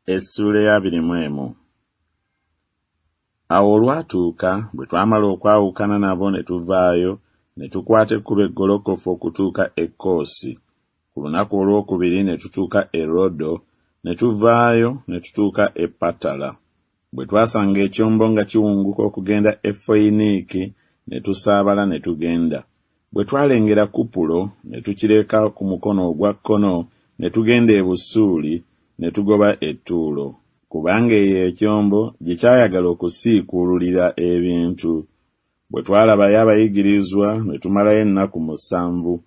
Essula ya 21. Awo olwatuuka bwe twamala okwawukana nabo ne tuvaayo ne tukwata ekkubo eggolokofu okutuuka e Koosi. Ku lunaku olwokubiri ne tutuuka e Rodo, ne tuvaayo ne tutuuka e Patala. Bwe twasanga ekyombo nga kiwunguka okugenda e Foyiniiki ne tusaabala ne tugenda. Bwe twalengera Kupulo ne tukireka ku mukono ogwa kkono ne tugenda e Busuuli ne tugoba e Ttuulo, kubanga eyo ekyombo gye kyayagala okusiikuululira ebintu. Bwe twalabayo abayigirizwa ne tumalayo ennaku 7.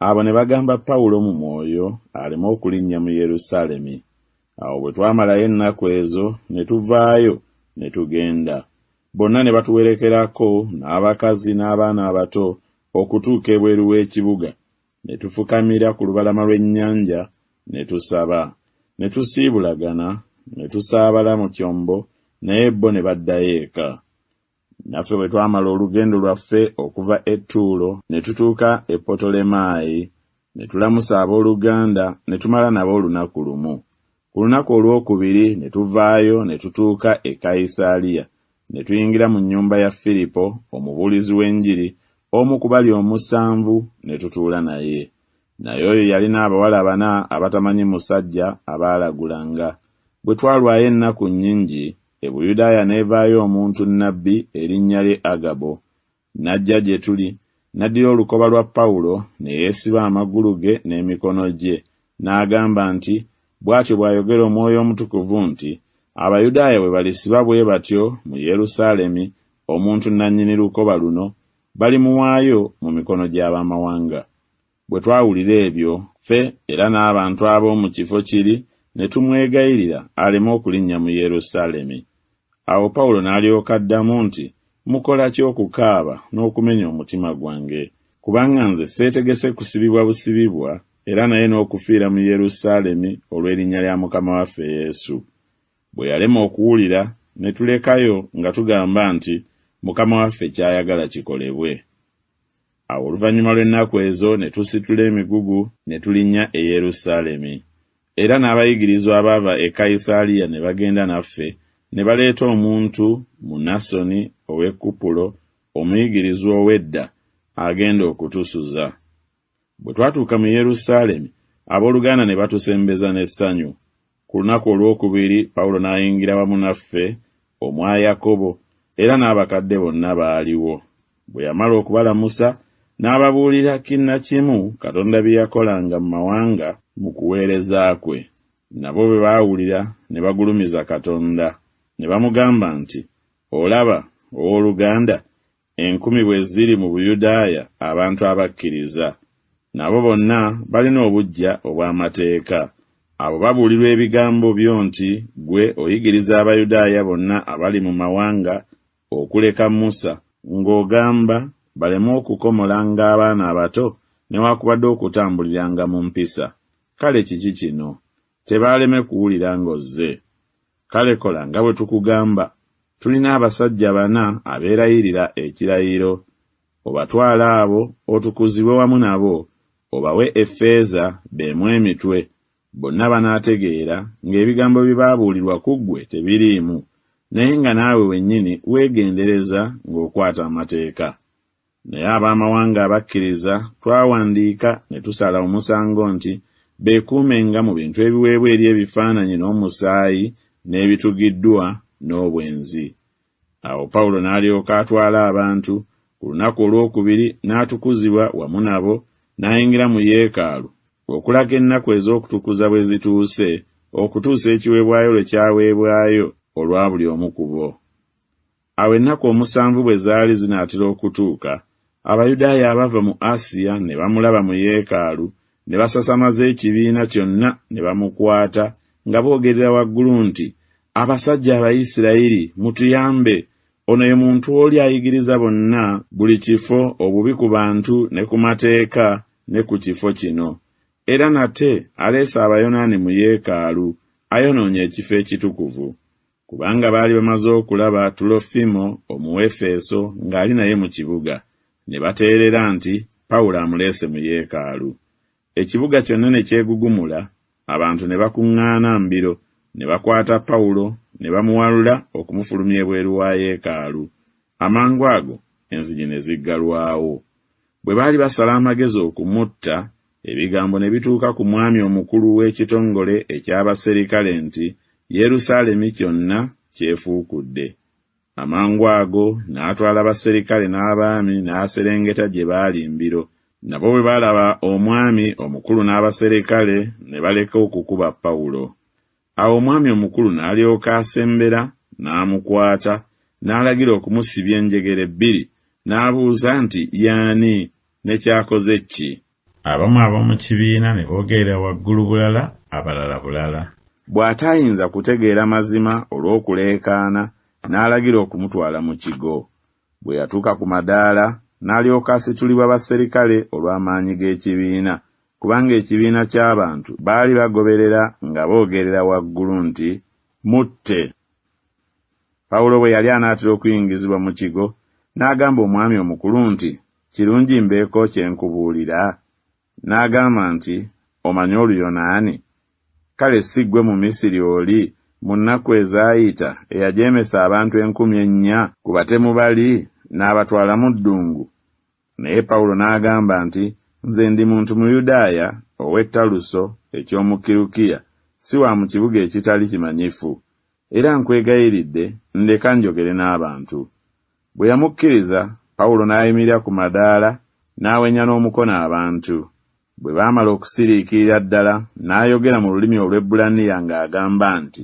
Abo ne bagamba Pawulo mu mwoyo aleme okulinnya mu Yerusaalemi. Awo bwe twamalayo ennaku ezo ne tuvaayo ne tugenda. Bonna ne batuwerekerako n'abakazi n'abaana abato okutuuka ebweru w'ekibuga. Ne tufukamira ku lubalama lw'ennyanja ne tusaba. Ne tusiibulagana ne tusaabala mu kyombo, naye bo ne baddayo eka. Naffe bwe twamala olugendo lwaffe okuva e Ttuulo ne tutuuka e Potolemaayi, ne tulamusa abooluganda ne tumala nabo olunaku lumu. Ku lunaku olwokubiri ne tuvaayo ne tutuuka e Kayisaaliya, ne tuyingira mu nnyumba ya Firipo omubuulizi w'enjiri, omu ku bali 7, ne tutuula naye. Naye oyo yalina abawala 4 abatamanyi musajja abaalagulanga. Bwe twalwayo ennaku nnyingi, e Buyudaaya n'evaayo omuntu nnabbi erinnya lye Agabo. N'ajja gye tuli, n'addira olukoba lwa Pawulo ne yeesiba amagulu ge n'emikono gye, n'agamba nti, bw'atyo bw'ayogera Omwoyo Omutukuvu nti, Abayudaaya bwe balisiba bwe batyo mu Yerusaalemi omuntu nannyini lukoba luno, balimuwaayo mu mikono gy'Abamawanga. Bwe twawulira ebyo, ffe era n'abantu ab'omu kifo kiri ne tumwegayirira aleme okulinnya mu Yerusaalemi. Awo Pawulo n'alyoka addamu nti, mukola ki okukaaba n'okumenya omutima gwange? Kubanga nze seetegese kusibibwa busibibwa, era naye n'okufiira mu Yerusaalemi olw'erinnya lya Mukama waffe Yesu. Bwe yalema okuwulira, ne tulekayo nga tugamba nti Mukama waffe ky'ayagala kikolebwe. Awo oluvannyuma lw'ennaku ezo ne tusitula emigugu ne tulinnya e Yerusaalemi. Era n'abayigirizwa abaava e Kayisaaliya ne bagenda naffe, ne baleeta omuntu Munasoni ow'e Kupulo, omuyigirizwa ow'edda, agenda okutusuza. Bwe twatuuka mu Yerusaalemi, abooluganda ne batusembeza n'essanyu. Ku lunaku olwokubiri Pawulo n'ayingira wamu naffe, omwa Yakobo, era n'abakadde bonna baaliwo. Bwe yamala okubalamusa, n'ababuulira kinnakimu Katonda bye yakolanga mu mawanga mu kuweereza kwe. Nabo bwe baawulira ne bagulumiza Katonda, ne bamugamba nti, olaba, owooluganda, 10,000 bwe ziri mu Buyudaaya abantu abakkiriza. Nabo bonna balina obuggya obw'amateeka. Abo babuulirwa ebigambo byo nti gwe oyigiriza Abayudaaya bonna abali mu mawanga okuleka Musa, ng'ogamba baleme okukomolanga abaana abato newaakubadde okutambuliranga mu mpisa. Kale kiki kino? Tebaaleme kuwulira ng'ozze. Kale kola nga bwe tukugamba. Tulina abasajja 4 abeerayirira ekirayiro. Obatwala abo otukuzibwe wamu nabo, obawe effeeza beemu emitwe. Bonna banaategeera ng'ebigambo bye baabuulirwa ku ggwe tebiriimu, naye nga naawe wennyini weegendereza ng'okwata amateeka. Naye Abaamawanga abakkiriza twawandiika ne tusala omusango nti beekuumenga mu bintu ebiweebwa eri ebifaananyi n'omusaayi n'ebitugiddwa n'obwenzi. Awo Pawulo n'alyoka atwala abantu, ku lunaku olwokubiri n'atukuzibwa wamu nabo, n'ayingira mu Yeekaalu, okulaga ennaku ez'okutukuza bwe zituuse, okutuusa ekiweebwayo lwe kyaweebwayo olwa buli omu ku bo. Awo ennaku 7 bwe zaali zinaatera okutuuka, Abayudaaya abava mu Asiya ne bamulaba mu Yeekaalu, ne basasamaza ekibiina kyonna ne bamukwata nga boogerera waggulu nti, abasajja Abayisirayiri, mutuyambe! Ono ye muntu oli ayigiriza bonna buli kifo obubi ku bantu ne ku mateeka ne ku kifo kino. Era nate aleese Abayonaani mu Yeekaalu, ayonoonye ekifo ekitukuvu. Kubanga baali bamaze okulaba Tulofimo Omuefeso ng'ali naye mu kibuga, ne bateerera nti Pawulo amuleese mu Yeekaalu. Ekibuga kyonna ne kyegugumula, abantu ne bakuŋŋaana mbiro, ne bakwata Pawulo ne bamuwalula okumufulumya ebweru wa yeekaalu. Amangu ago enzigi ne ziggalwawo. Bwe baali basala amagezi okumutta, ebigambo ne bituuka ku mwami omukulu w'ekitongole eky'abaserikale nti Yerusaalemi kyonna kyefuukudde. Amangu ago n'atwala abaserikale n'abaami n'aserengeta gye baali mbiro. Nabo bwe baalaba omwami omukulu n'abaserikale ne baleka okukuba Pawulo. Awo omwami omukulu n'alyoka asembera n'amukwata n'alagira okumusibya enjegere 2 n'abuuza nti y'ani ne kyakoze ki. Abamu ab'omu kibiina ne boogerera waggulu bulala abalala bulala. Bw'ataayinza kutegeera mazima olw'okuleekaana n'alagira okumutwala mu kigo. Bwe yatuuka ku madaala n'alyoka asitulibwa abaserikale olw'amaanyi g'ekibiina, kubanga ekibiina ky'abantu baali bagoberera nga boogerera waggulu nti mutte. Pawulo bwe yali anaatera okuyingizibwa mu kigo n'agamba omwami omukulu nti kirungi mbeeko kye nkubuulira. N'agamba nti omanyi Oluyonaani? Kale si ggwe mu Misiri oli mu nnaku ezaayita eyajeemesa abantu 4,000 ku batemu bali n'abatwala mu ddungu? Naye Pawulo n'agamba nti nze ndi muntu Muyudaaya ow'e Taluso eky'omu Kirukiya, si wa mu kibuga ekitali kimanyifu, era nkwegayiridde ndeka njogere n'abantu. Bwe yamukkiriza, Pawulo n'ayimirira ku madaala n'awenya n'omukono abantu. Bwe baamala okusiriikirira ddala n'ayogera mu lulimi Olwebbulaniya ng'agamba nti